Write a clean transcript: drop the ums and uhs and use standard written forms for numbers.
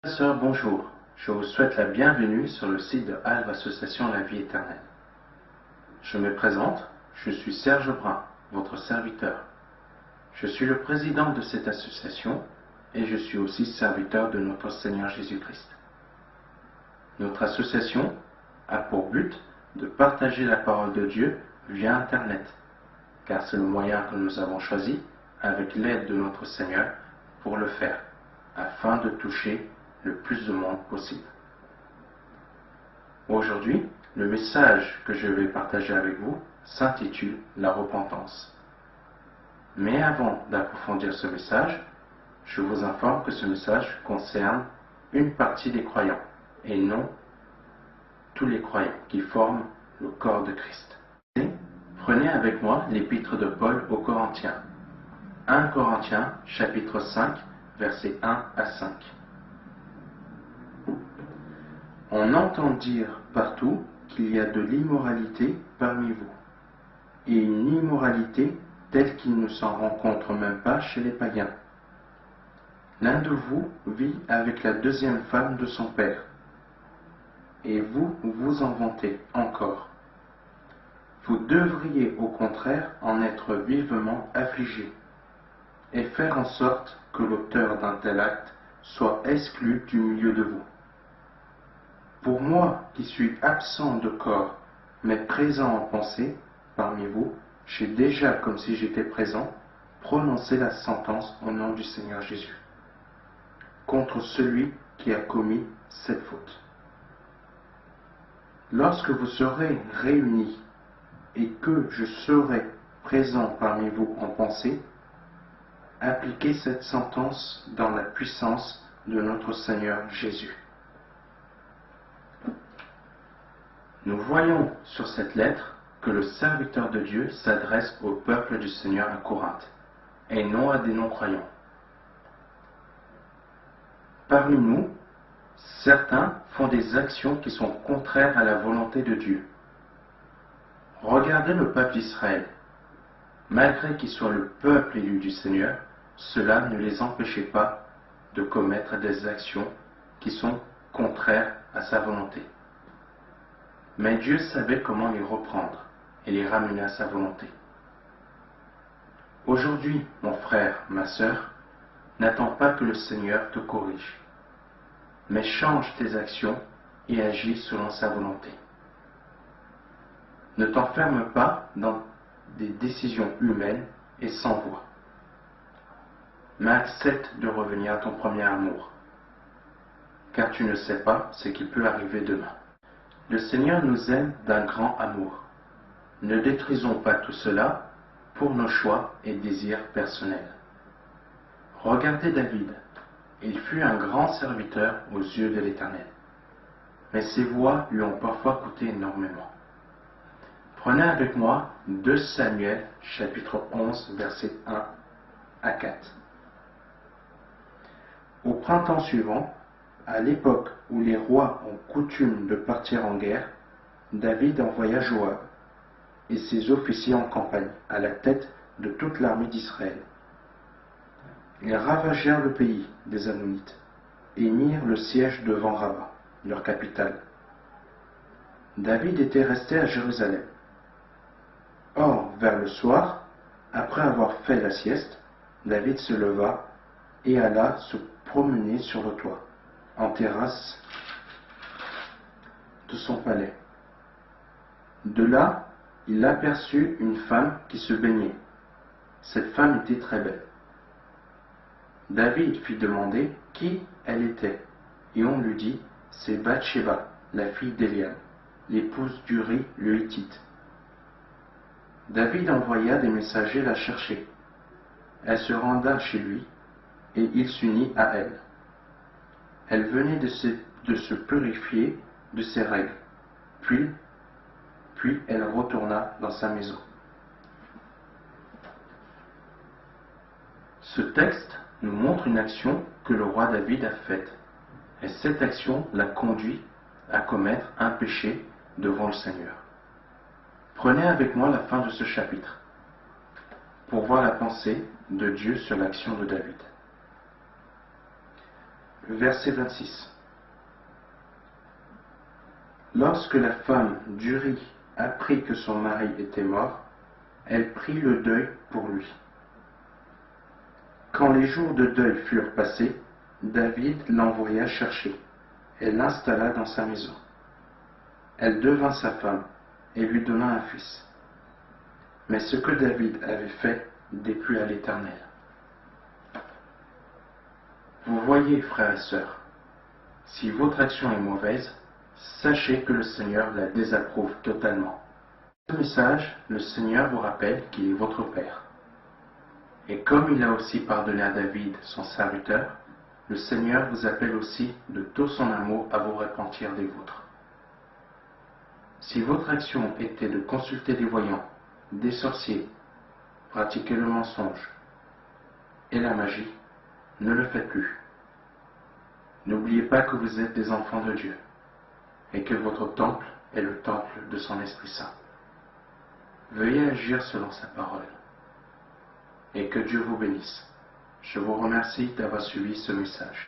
Sœurs, bonjour. Je vous souhaite la bienvenue sur le site de Halve Association La Vie Éternelle. Je me présente, je suis Serge Brun, votre serviteur. Je suis le président de cette association et je suis aussi serviteur de notre Seigneur Jésus-Christ. Notre association a pour but de partager la parole de Dieu via Internet, car c'est le moyen que nous avons choisi avec l'aide de notre Seigneur pour le faire, afin de toucher le plus de monde possible. Aujourd'hui, le message que je vais partager avec vous s'intitule La repentance. Mais avant d'approfondir ce message, je vous informe que ce message concerne une partie des croyants et non tous les croyants qui forment le corps de Christ. Prenez avec moi l'épître de Paul aux Corinthiens. 1 Corinthiens chapitre 5 versets 1 à 5. On entend dire partout qu'il y a de l'immoralité parmi vous, et une immoralité telle qu'il ne s'en rencontre même pas chez les païens. L'un de vous vit avec la deuxième femme de son père, et vous vous en vantez encore. Vous devriez au contraire en être vivement affligés, et faire en sorte que l'auteur d'un tel acte soit exclu du milieu de vous. Pour moi, qui suis absent de corps, mais présent en pensée, parmi vous, j'ai déjà, comme si j'étais présent, prononcé la sentence au nom du Seigneur Jésus, contre celui qui a commis cette faute. Lorsque vous serez réunis et que je serai présent parmi vous en pensée, appliquez cette sentence dans la puissance de notre Seigneur Jésus. Nous voyons sur cette lettre que le serviteur de Dieu s'adresse au peuple du Seigneur à Corinthe, et non à des non-croyants. Parmi nous, certains font des actions qui sont contraires à la volonté de Dieu. Regardez le peuple d'Israël. Malgré qu'ils soient le peuple élu du Seigneur, cela ne les empêchait pas de commettre des actions qui sont contraires à sa volonté. Mais Dieu savait comment les reprendre et les ramener à sa volonté. Aujourd'hui, mon frère, ma sœur, n'attends pas que le Seigneur te corrige, mais change tes actions et agis selon sa volonté. Ne t'enferme pas dans des décisions humaines et sans voix, mais accepte de revenir à ton premier amour, car tu ne sais pas ce qui peut arriver demain. Le Seigneur nous aime d'un grand amour. Ne détruisons pas tout cela pour nos choix et désirs personnels. Regardez David. Il fut un grand serviteur aux yeux de l'Éternel. Mais ses voies lui ont parfois coûté énormément. Prenez avec moi 2 Samuel, chapitre 11, versets 1 à 4. Au printemps suivant, à l'époque où les rois ont coutume de partir en guerre, David envoya Joab et ses officiers en campagne, à la tête de toute l'armée d'Israël. Ils ravagèrent le pays des Ammonites et mirent le siège devant Rabba, leur capitale. David était resté à Jérusalem. Or, vers le soir, après avoir fait la sieste, David se leva et alla se promener sur le toit, en terrasse de son palais. De là, il aperçut une femme qui se baignait. Cette femme était très belle. David fit demander qui elle était, et on lui dit, c'est Bathsheba, la fille d'Éliab, l'épouse d'Uri le Hittite. David envoya des messagers la chercher. Elle se renda chez lui, et il s'unit à elle. Elle venait de se purifier de ses règles, puis elle retourna dans sa maison. Ce texte nous montre une action que le roi David a faite, et cette action l'a conduit à commettre un péché devant le Seigneur. Prenez avec moi la fin de ce chapitre, pour voir la pensée de Dieu sur l'action de David. Verset 26. Lorsque la femme d'Uri apprit que son mari était mort, elle prit le deuil pour lui. Quand les jours de deuil furent passés, David l'envoya chercher et l'installa dans sa maison. Elle devint sa femme et lui donna un fils. Mais ce que David avait fait déplut à l'Éternel. Vous voyez, frères et sœurs, si votre action est mauvaise, sachez que le Seigneur la désapprouve totalement. Dans ce message, le Seigneur vous rappelle qu'il est votre Père. Et comme il a aussi pardonné à David, son serviteur, le Seigneur vous appelle aussi de tout son amour à vous repentir des vôtres. Si votre action était de consulter des voyants, des sorciers, pratiquer le mensonge et la magie, ne le faites plus. N'oubliez pas que vous êtes des enfants de Dieu et que votre temple est le temple de son Esprit Saint. Veuillez agir selon sa parole et que Dieu vous bénisse. Je vous remercie d'avoir suivi ce message.